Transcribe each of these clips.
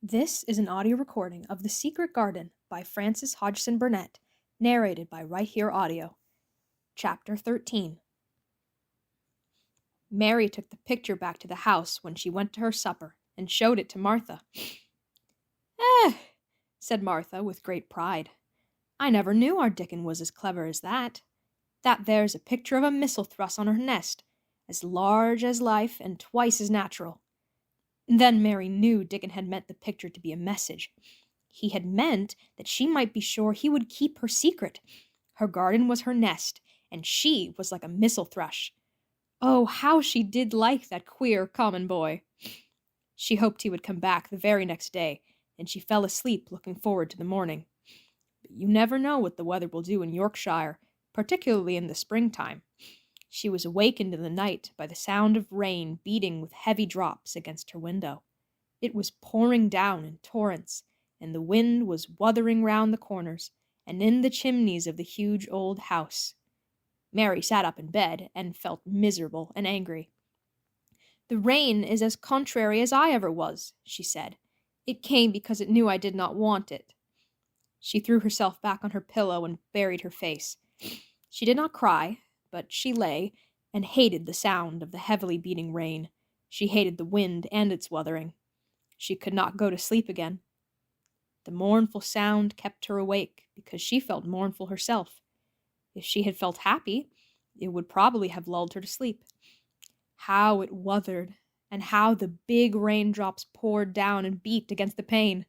This is an audio recording of The Secret Garden by Frances Hodgson Burnett, narrated by Right Here Audio. Chapter 13. Mary took the picture back to the house when she went to her supper and showed it to Martha. Said Martha with great pride. I never knew our Dickon was as clever as that. That there's a picture of a mistletoe on her nest, as large as life and twice as natural. Then Mary knew Dickon had meant the picture to be a message. He had meant that she might be sure he would keep her secret. Her garden was her nest, and she was like a mistlethrush. Oh, how she did like that queer common boy! She hoped he would come back the very next day, and she fell asleep looking forward to the morning. But you never know what the weather will do in Yorkshire, particularly in the springtime. She was awakened in the night by the sound of rain beating with heavy drops against her window. It was pouring down in torrents, and the wind was wuthering round the corners and in the chimneys of the huge old house. Mary sat up in bed and felt miserable and angry. The rain is as contrary as I ever was, she said. It came because it knew I did not want it. She threw herself back on her pillow and buried her face. She did not cry, but she lay and hated the sound of the heavily beating rain. She hated the wind and its wuthering. She could not go to sleep again. The mournful sound kept her awake because she felt mournful herself. If she had felt happy, it would probably have lulled her to sleep. How it wuthered, and how the big raindrops poured down and beat against the pane.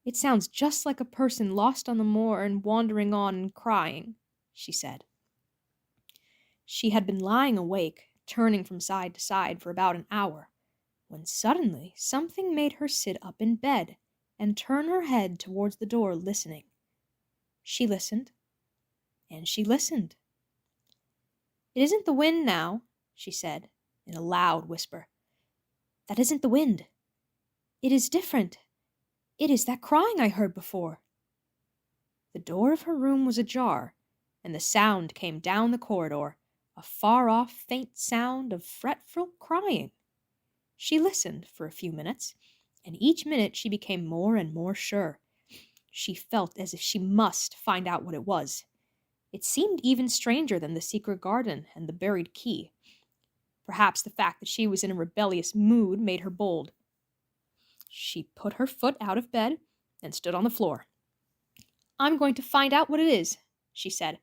It sounds just like a person lost on the moor and wandering on and crying, she said. She had been lying awake, turning from side to side for about an hour, when suddenly something made her sit up in bed and turn her head towards the door, listening. She listened, and she listened. It isn't the wind now, she said, in a loud whisper. That isn't the wind. It is different. It is that crying I heard before. The door of her room was ajar, and the sound came down the corridor, a far-off faint sound of fretful crying. She listened for a few minutes, and each minute she became more and more sure. She felt as if she must find out what it was. It seemed even stranger than the secret garden and the buried key. Perhaps the fact that she was in a rebellious mood made her bold. She put her foot out of bed and stood on the floor. I'm going to find out what it is, she said.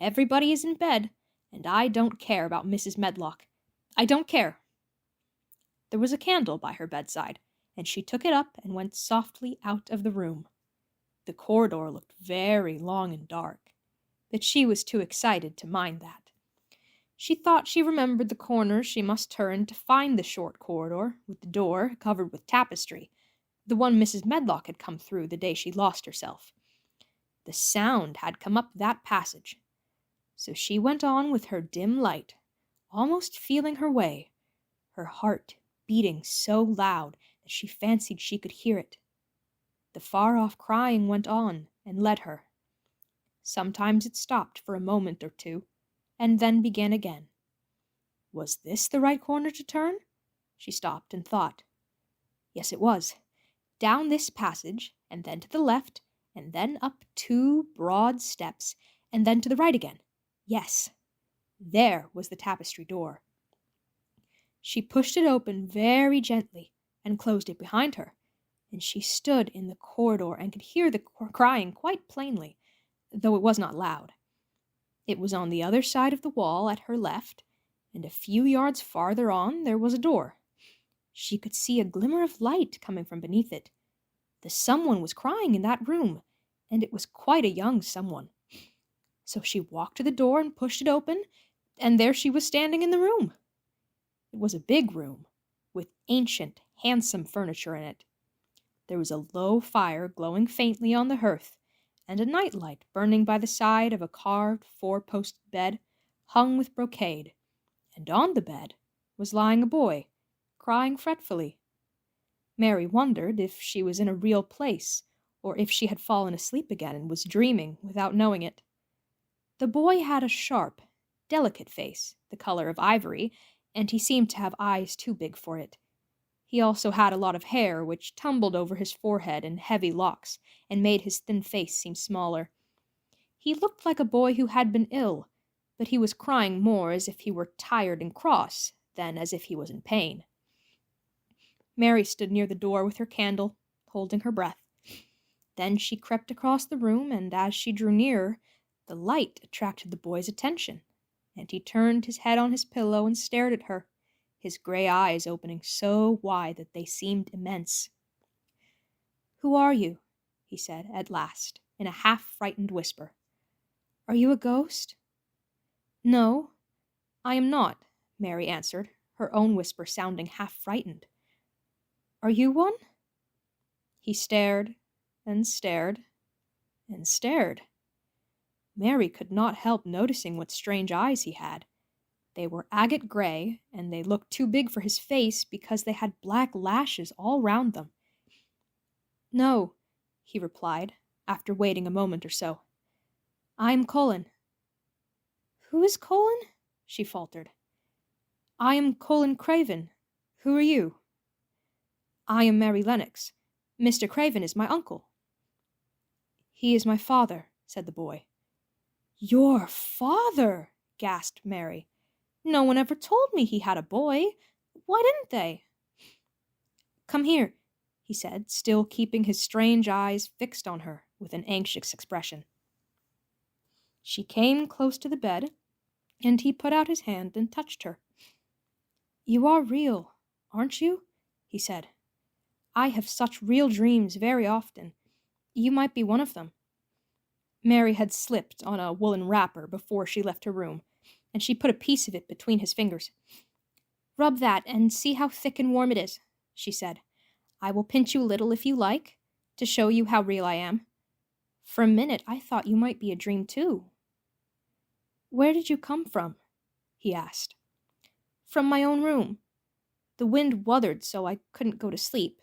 Everybody is in bed, and I don't care about Mrs. Medlock. I don't care. There was a candle by her bedside, and she took it up and went softly out of the room. The corridor looked very long and dark, but she was too excited to mind that. She thought she remembered the corners she must turn to find the short corridor, with the door covered with tapestry, the one Mrs. Medlock had come through the day she lost herself. The sound had come up that passage. So she went on with her dim light, almost feeling her way, her heart beating so loud that she fancied she could hear it. The far-off crying went on and led her. Sometimes it stopped for a moment or two, and then began again. Was this the right corner to turn? She stopped and thought. Yes, it was. Down this passage, and then to the left, and then up 2 broad steps, and then to the right again. Yes, there was the tapestry door. She pushed it open very gently and closed it behind her, and she stood in the corridor and could hear the crying quite plainly, though it was not loud. It was on the other side of the wall at her left, and a few yards farther on there was a door. She could see a glimmer of light coming from beneath it. The someone was crying in that room, and it was quite a young someone. So she walked to the door and pushed it open, and there she was standing in the room. It was a big room, with ancient, handsome furniture in it. There was a low fire glowing faintly on the hearth, and a night-light burning by the side of a carved 4-posted bed hung with brocade, and on the bed was lying a boy, crying fretfully. Mary wondered if she was in a real place, or if she had fallen asleep again and was dreaming without knowing it. The boy had a sharp, delicate face, the color of ivory, and he seemed to have eyes too big for it. He also had a lot of hair, which tumbled over his forehead in heavy locks and made his thin face seem smaller. He looked like a boy who had been ill, but he was crying more as if he were tired and cross than as if he was in pain. Mary stood near the door with her candle, holding her breath. Then she crept across the room, and as she drew nearer, the light attracted the boy's attention, and he turned his head on his pillow and stared at her, his gray eyes opening so wide that they seemed immense. "Who are you?" he said at last, in a half-frightened whisper. "Are you a ghost?" "No, I am not," Mary answered, her own whisper sounding half-frightened. "Are you one?" He stared, and stared, and stared. Mary could not help noticing what strange eyes he had. They were agate gray, and they looked too big for his face because they had black lashes all round them. "No," he replied, after waiting a moment or so. "I am Colin." "Who is Colin?" she faltered. "I am Colin Craven. Who are you?" "I am Mary Lennox. Mr. Craven is my uncle." "He is my father," said the boy. "Your father!" gasped Mary. "No one ever told me he had a boy. Why didn't they?" "Come here," he said, still keeping his strange eyes fixed on her with an anxious expression. She came close to the bed, and he put out his hand and touched her. "You are real, aren't you?" he said. "I have such real dreams very often. You might be one of them." Mary had slipped on a woolen wrapper before she left her room, and she put a piece of it between his fingers. "Rub that and see how thick and warm it is," she said. "I will pinch you a little if you like, to show you how real I am. For a minute I thought you might be a dream too." "Where did you come from?" he asked. "From my own room. The wind wuthered so I couldn't go to sleep,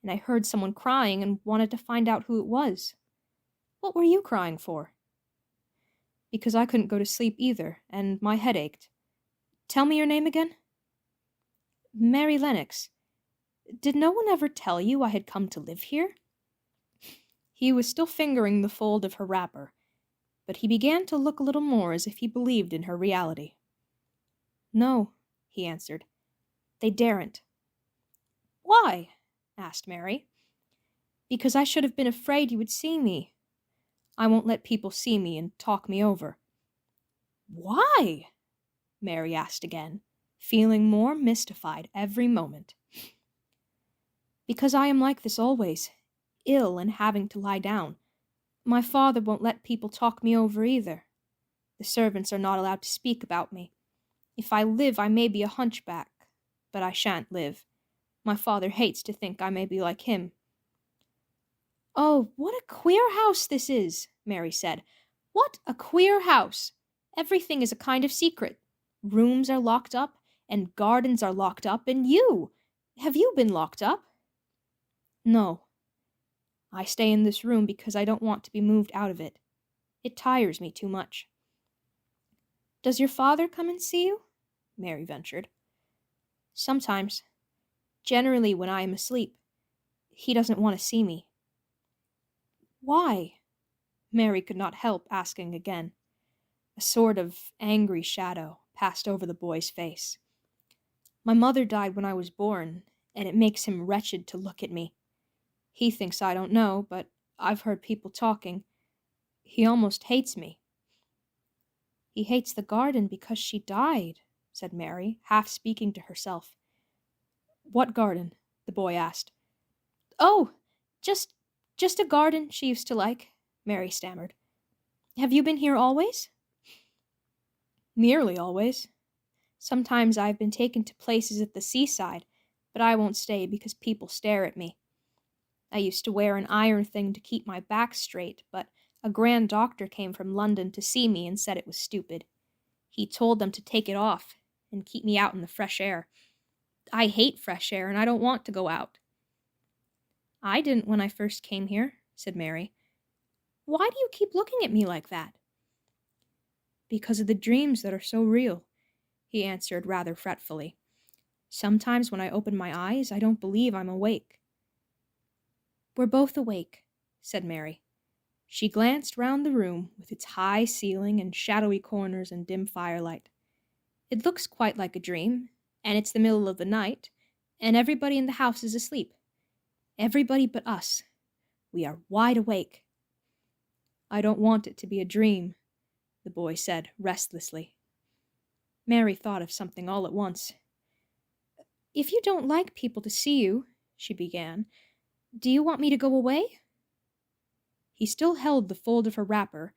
and I heard someone crying and wanted to find out who it was. What were you crying for?" "Because I couldn't go to sleep either, and my head ached. Tell me your name again." "Mary Lennox. Did no one ever tell you I had come to live here?" He was still fingering the fold of her wrapper, but he began to look a little more as if he believed in her reality. "No," he answered. "They daren't." "Why?" asked Mary. "Because I should have been afraid you would see me. I won't let people see me and talk me over." "Why?" Mary asked again, feeling more mystified every moment. "Because I am like this always, ill and having to lie down. My father won't let people talk me over either. The servants are not allowed to speak about me. If I live, I may be a hunchback, but I shan't live. My father hates to think I may be like him." "Oh, what a queer house this is," Mary said. "What a queer house! Everything is a kind of secret. Rooms are locked up, and gardens are locked up, and have you been locked up?" "No. I stay in this room because I don't want to be moved out of it. It tires me too much." "Does your father come and see you?" Mary ventured. "Sometimes. Generally when I am asleep. He doesn't want to see me." "Why?" Mary could not help asking again. A sort of angry shadow passed over the boy's face. "My mother died when I was born, and it makes him wretched to look at me. He thinks I don't know, but I've heard people talking. He almost hates me." "He hates the garden because she died," said Mary, half speaking to herself. "What garden?" the boy asked. "Oh, just a garden she used to like," Mary stammered. "Have you been here always?" "Nearly always. Sometimes I've been taken to places at the seaside, but I won't stay because people stare at me. I used to wear an iron thing to keep my back straight, but a grand doctor came from London to see me and said it was stupid. He told them to take it off and keep me out in the fresh air. I hate fresh air, and I don't want to go out." "I didn't when I first came here," said Mary. "Why do you keep looking at me like that?" "Because of the dreams that are so real," he answered rather fretfully. Sometimes when I open my eyes, I don't believe I'm awake." "We're both awake," said Mary. She glanced round the room with its high ceiling and shadowy corners and dim firelight. "It looks quite like a dream, and it's the middle of the night, and everybody in the house is asleep. Everybody but us. We are wide awake." "I don't want it to be a dream," the boy said restlessly. Mary thought of something all at once. "If you don't like people to see you," she began, "do you want me to go away?" He still held the fold of her wrapper,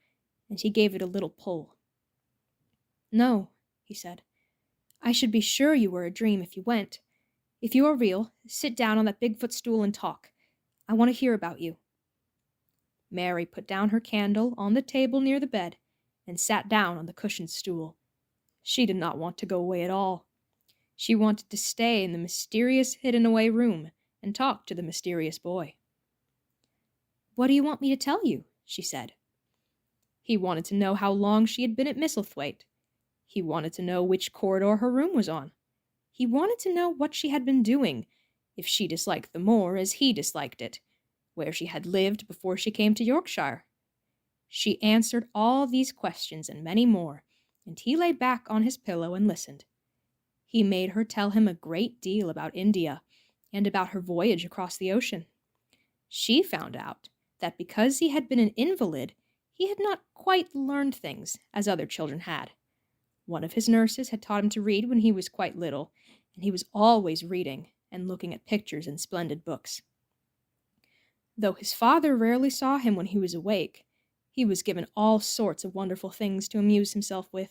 and she gave it a little pull. "No," he said. "I should be sure you were a dream if you went. If you are real, sit down on that big footstool and talk. I want to hear about you." Mary put down her candle on the table near the bed and sat down on the cushioned stool. She did not want to go away at all. She wanted to stay in the mysterious hidden-away room and talk to the mysterious boy. "What do you want me to tell you?" she said. He wanted to know how long she had been at Misselthwaite. He wanted to know which corridor her room was on. He wanted to know what she had been doing, if she disliked the moor as he disliked it, where she had lived before she came to Yorkshire. She answered all these questions and many more, and he lay back on his pillow and listened. He made her tell him a great deal about India and about her voyage across the ocean. She found out that because he had been an invalid, he had not quite learned things as other children had. One of his nurses had taught him to read when he was quite little, and he was always reading and looking at pictures in splendid books. Though his father rarely saw him when he was awake, he was given all sorts of wonderful things to amuse himself with.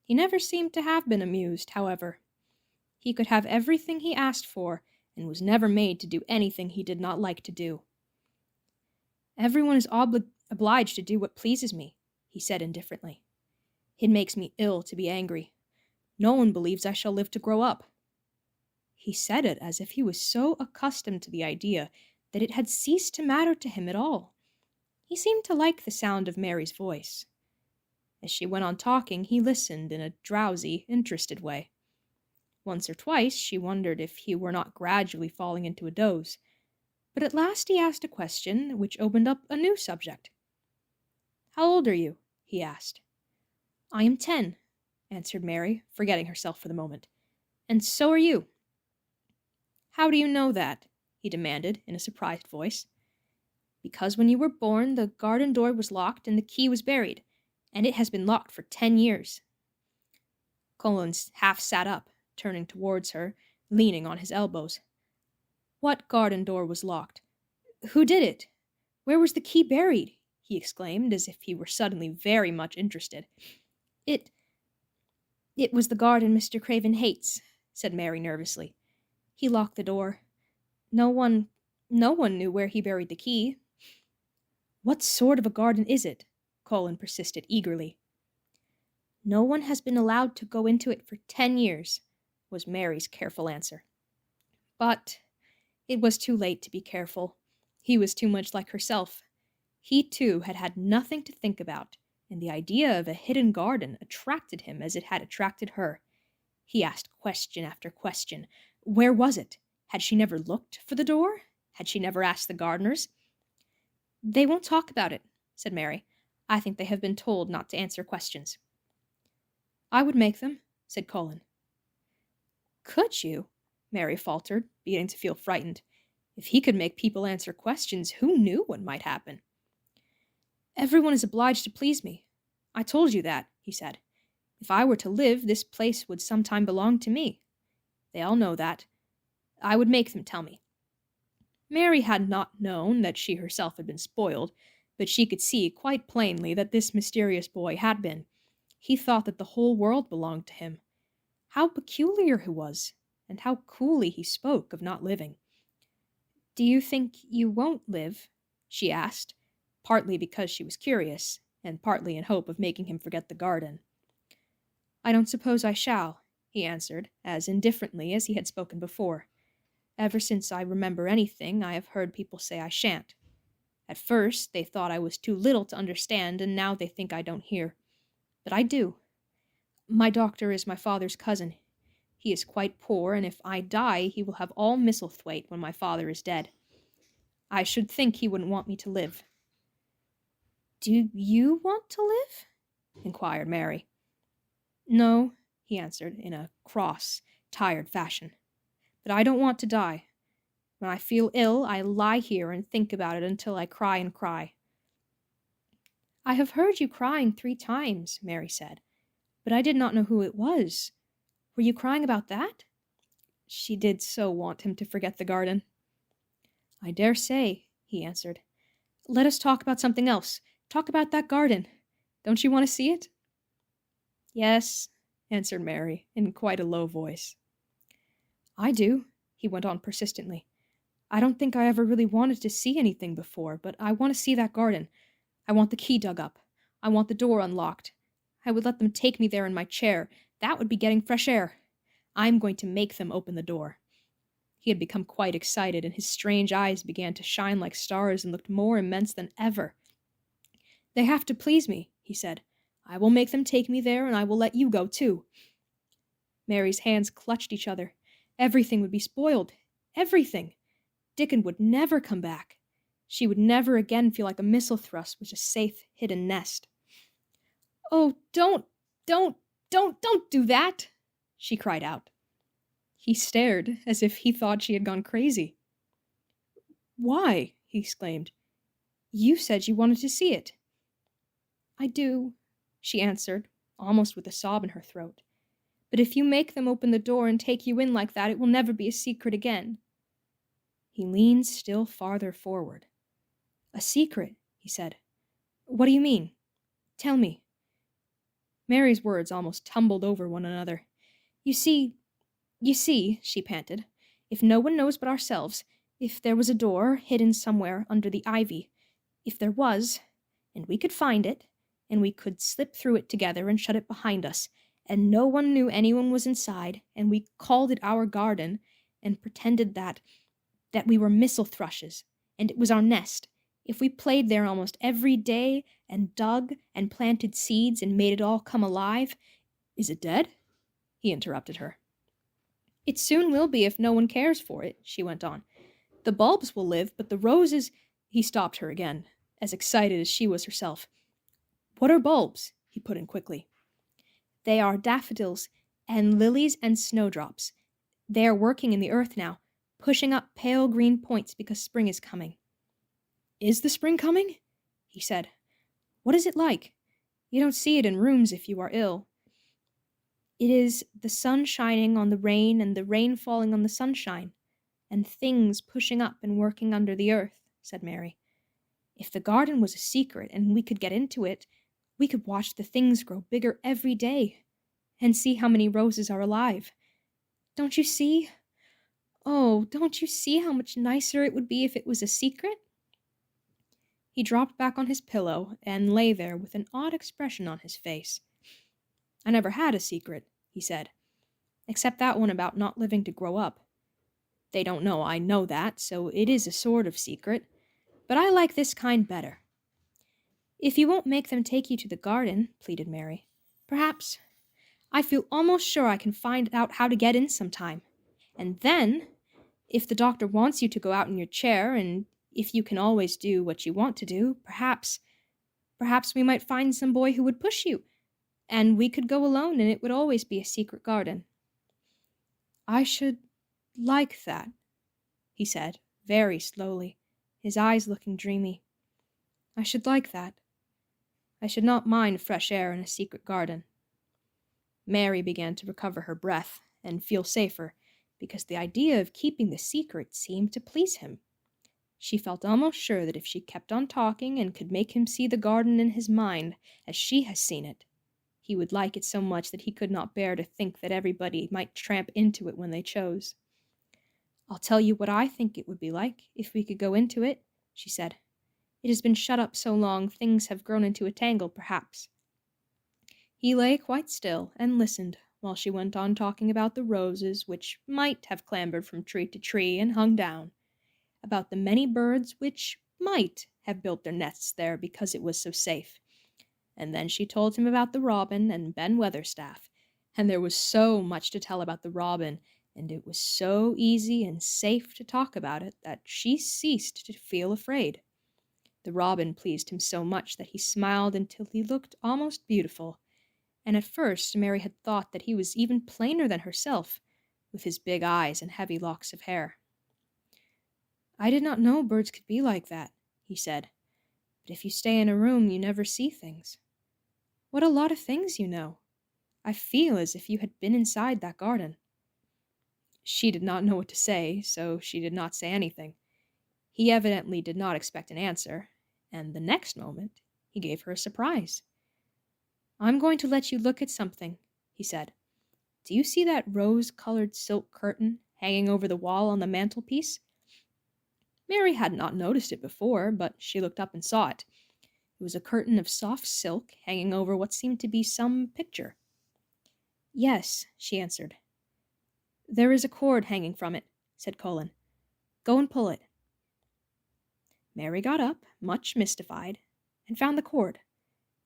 He never seemed to have been amused, however. He could have everything he asked for, and was never made to do anything he did not like to do. "Everyone is obliged to do what pleases me," he said indifferently. "It makes me ill to be angry. No one believes I shall live to grow up." He said it as if he was so accustomed to the idea that it had ceased to matter to him at all. He seemed to like the sound of Mary's voice. As she went on talking, he listened in a drowsy, interested way. Once or twice she wondered if he were not gradually falling into a doze, but at last he asked a question which opened up a new subject. "How old are you?" he asked. "I am 10, answered Mary, forgetting herself for the moment. "And so are you." "How do you know that?" he demanded in a surprised voice. "Because when you were born, the garden door was locked and the key was buried, and it has been locked for 10 years. Collins half sat up, turning towards her, leaning on his elbows. "What garden door was locked? Who did it? Where was the key buried?" he exclaimed, as if he were suddenly very much interested. It was the garden Mr. Craven hates," said Mary nervously. "He locked the door. No one knew where he buried the key." "What sort of a garden is it?" Colin persisted eagerly. "No one has been allowed to go into it for 10 years, was Mary's careful answer. But it was too late to be careful. He was too much like herself. He, too, had had nothing to think about, and the idea of a hidden garden attracted him as it had attracted her. He asked question after question. Where was it? Had she never looked for the door? Had she never asked the gardeners? "They won't talk about it," said Mary. "I think they have been told not to answer questions." "I would make them," said Colin. "Could you?" Mary faltered, beginning to feel frightened. If he could make people answer questions, who knew what might happen? "Everyone is obliged to please me. I told you that," he said. "If I were to live, this place would sometime belong to me. They all know that. I would make them tell me." Mary had not known that she herself had been spoiled, but she could see quite plainly that this mysterious boy had been. He thought that the whole world belonged to him. How peculiar he was, and how coolly he spoke of not living. "Do you think you won't live?" she asked, partly because she was curious, and partly in hope of making him forget the garden. "I don't suppose I shall," he answered, as indifferently as he had spoken before. "Ever since I remember anything, I have heard people say I shan't. At first, they thought I was too little to understand, and now they think I don't hear. But I do. My doctor is my father's cousin. He is quite poor, and if I die, he will have all Misselthwaite when my father is dead. I should think he wouldn't want me to live." "Do you want to live?" inquired Mary. "No," he answered in a cross, tired fashion. "But I don't want to die. When I feel ill, I lie here and think about it until I cry and cry." "I have heard you crying 3 times," Mary said, "but I did not know who it was. Were you crying about that?" She did so want him to forget the garden. "I dare say," he answered. "Let us talk about something else. Talk about that garden. Don't you want to see it?" "Yes," answered Mary, in quite a low voice. "I do," he went on persistently. "I don't think I ever really wanted to see anything before, but I want to see that garden. I want the key dug up. I want the door unlocked. I would let them take me there in my chair. That would be getting fresh air. I'm going to make them open the door." He had become quite excited, and his strange eyes began to shine like stars and looked more immense than ever. "They have to please me," he said. "I will make them take me there, and I will let you go, too." Mary's hands clutched each other. Everything would be spoiled. Everything. Dickon would never come back. She would never again feel like a mistletoe with a safe, hidden nest. "Oh, don't do that!" she cried out. He stared, as if he thought she had gone crazy. "Why?" he exclaimed. "You said you wanted to see it." "I do," she answered, almost with a sob in her throat. "But if you make them open the door and take you in like that, it will never be a secret again." He leaned still farther forward. "A secret," he said. "What do you mean? Tell me." Mary's words almost tumbled over one another. You see, she panted, "if no one knows but ourselves, if there was a door hidden somewhere under the ivy, if there was, and we could find it, and we could slip through it together and shut it behind us, and no one knew anyone was inside, and we called it our garden, and pretended that we were missel thrushes, and it was our nest, if we played there almost every day, and dug, and planted seeds, and made it all come alive—" "Is it dead?" he interrupted her. "It soon will be if no one cares for it," she went on. "The bulbs will live, but the roses—" He stopped her again, as excited as she was herself. "What are bulbs?" he put in quickly. "They are daffodils, and lilies, and snowdrops. They are working in the earth now, pushing up pale green points because spring is coming." "Is the spring coming?" he said. "What is it like? You don't see it in rooms if you are ill." "It is the sun shining on the rain and the rain falling on the sunshine, and things pushing up and working under the earth," said Mary. "If the garden was a secret and we could get into it, we could watch the things grow bigger every day and see how many roses are alive. Don't you see? Oh, don't you see how much nicer it would be if it was a secret?" He dropped back on his pillow and lay there with an odd expression on his face. "I never had a secret," he said, "except that one about not living to grow up. They don't know I know that, so it is a sort of secret, but I like this kind better." "If you won't make them take you to the garden," pleaded Mary, "perhaps— I feel almost sure I can find out how to get in sometime. And then, if the doctor wants you to go out in your chair, and if you can always do what you want to do, perhaps we might find some boy who would push you, and we could go alone, and it would always be a secret garden." "I should like that," he said, very slowly, his eyes looking dreamy. "I should like that. I should not mind fresh air in a secret garden." Mary began to recover her breath and feel safer, because the idea of keeping the secret seemed to please him. She felt almost sure that if she kept on talking and could make him see the garden in his mind as she has seen it, he would like it so much that he could not bear to think that everybody might tramp into it when they chose. "I'll tell you what I think it would be like if we could go into it," she said. "It has been shut up so long, things have grown into a tangle, perhaps." He lay quite still and listened while she went on talking about the roses which might have clambered from tree to tree and hung down, about the many birds which might have built their nests there because it was so safe. And then she told him about the robin and Ben Weatherstaff, And there was so much to tell about the robin, and it was so easy and safe to talk about it that she ceased to feel afraid. The robin pleased him so much that he smiled until he looked almost beautiful, and at first Mary had thought that he was even plainer than herself, with his big eyes and heavy locks of hair. "I did not know birds could be like that," he said. "But if you stay in a room, you never see things. What a lot of things you know! I feel as if you had been inside that garden." She did not know what to say, so she did not say anything. He evidently did not expect an answer, and the next moment he gave her a surprise. "I'm going to let you look at something," he said. "Do you see that rose-colored silk curtain hanging over the wall on the mantelpiece?" Mary had not noticed it before, but she looked up and saw it. It was a curtain of soft silk hanging over what seemed to be some picture. "Yes," she answered. "There is a cord hanging from it," said Colin. "Go and pull it." Mary got up, much mystified, and found the cord.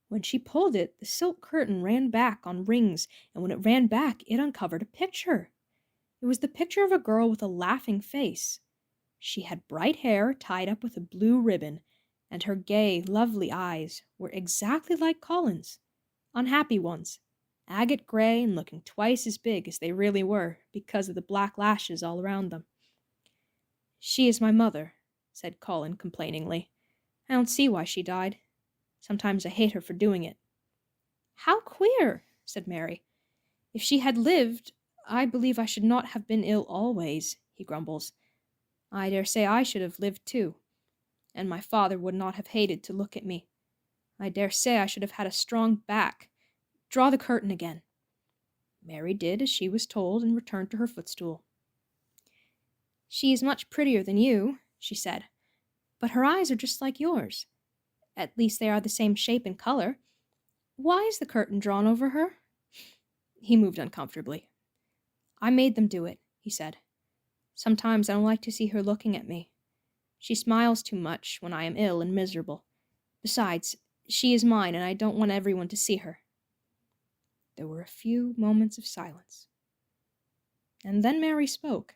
When she pulled it, the silk curtain ran back on rings, and when it ran back, it uncovered a picture. It was the picture of a girl with a laughing face. She had bright hair tied up with a blue ribbon, and her gay, lovely eyes were exactly like Colin's, unhappy ones, agate gray and looking twice as big as they really were because of the black lashes all around them. "She is my mother," said Colin complainingly. "I don't see why she died. Sometimes I hate her for doing it." "How queer," said Mary. "If she had lived, I believe I should not have been ill always," he grumbles. "I dare say I should have lived too, and my father would not have hated to look at me. I dare say I should have had a strong back. Draw the curtain again." Mary did as she was told and returned to her footstool. "She is much prettier than you," she said, "but her eyes are just like yours. At least they are the same shape and color. Why is the curtain drawn over her?" He moved uncomfortably. "I made them do it," he said. "Sometimes I don't like to see her looking at me. She smiles too much when I am ill and miserable. Besides, she is mine, and I don't want everyone to see her." There were a few moments of silence. And then Mary spoke.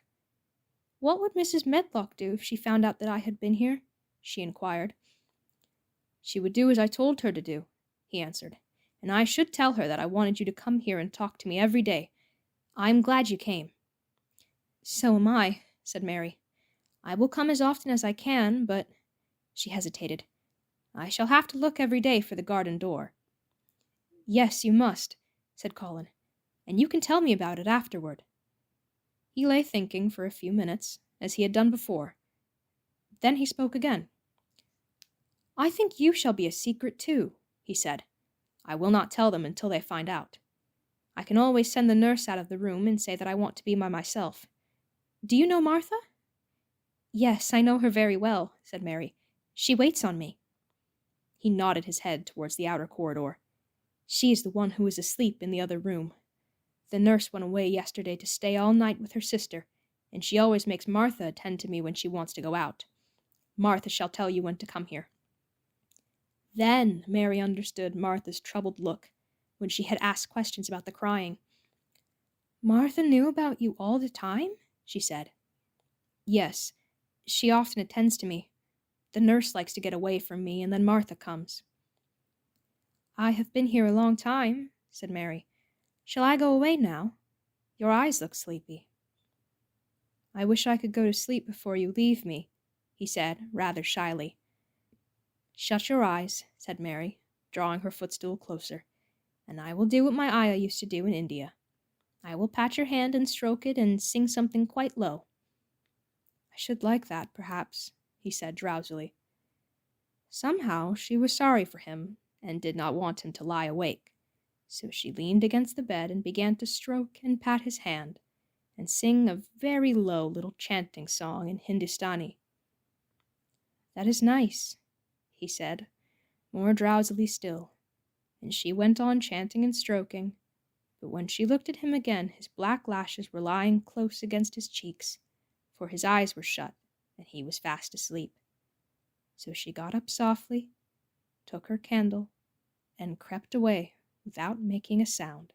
"What would Mrs. Medlock do if she found out that I had been here?" she inquired. "She would do as I told her to do," he answered. "And I should tell her that I wanted you to come here and talk to me every day. I am glad you came." "So am I," said Mary. "I will come as often as I can, but—" She hesitated. "I shall have to look every day for the garden door." "Yes, you must," said Colin, "and you can tell me about it afterward." He lay thinking for a few minutes, as he had done before. Then he spoke again. "I think you shall be a secret too," he said. "I will not tell them until they find out. I can always send the nurse out of the room and say that I want to be by myself. Do you know Martha?" "Yes, I know her very well," said Mary. "She waits on me." He nodded his head towards the outer corridor. "She is the one who is asleep in the other room. The nurse went away yesterday to stay all night with her sister, and she always makes Martha attend to me when she wants to go out. Martha shall tell you when to come here." Then Mary understood Martha's troubled look when she had asked questions about the crying. "Martha knew about you all the time?" she said. "Yes, she often attends to me. The nurse likes to get away from me, and then Martha comes." "I have been here a long time," said Mary. "Shall I go away now? Your eyes look sleepy." "I wish I could go to sleep before you leave me," he said, rather shyly. "Shut your eyes," said Mary, drawing her footstool closer, "and I will do what my ayah used to do in India. I will pat your hand and stroke it and sing something quite low." "I should like that, perhaps," he said drowsily. Somehow she was sorry for him and did not want him to lie awake, so she leaned against the bed and began to stroke and pat his hand and sing a very low little chanting song in Hindustani. "That is nice," he said, more drowsily still, and she went on chanting and stroking, but when she looked at him again his black lashes were lying close against his cheeks, for his eyes were shut and he was fast asleep. So she got up softly, took her candle, and crept away without making a sound.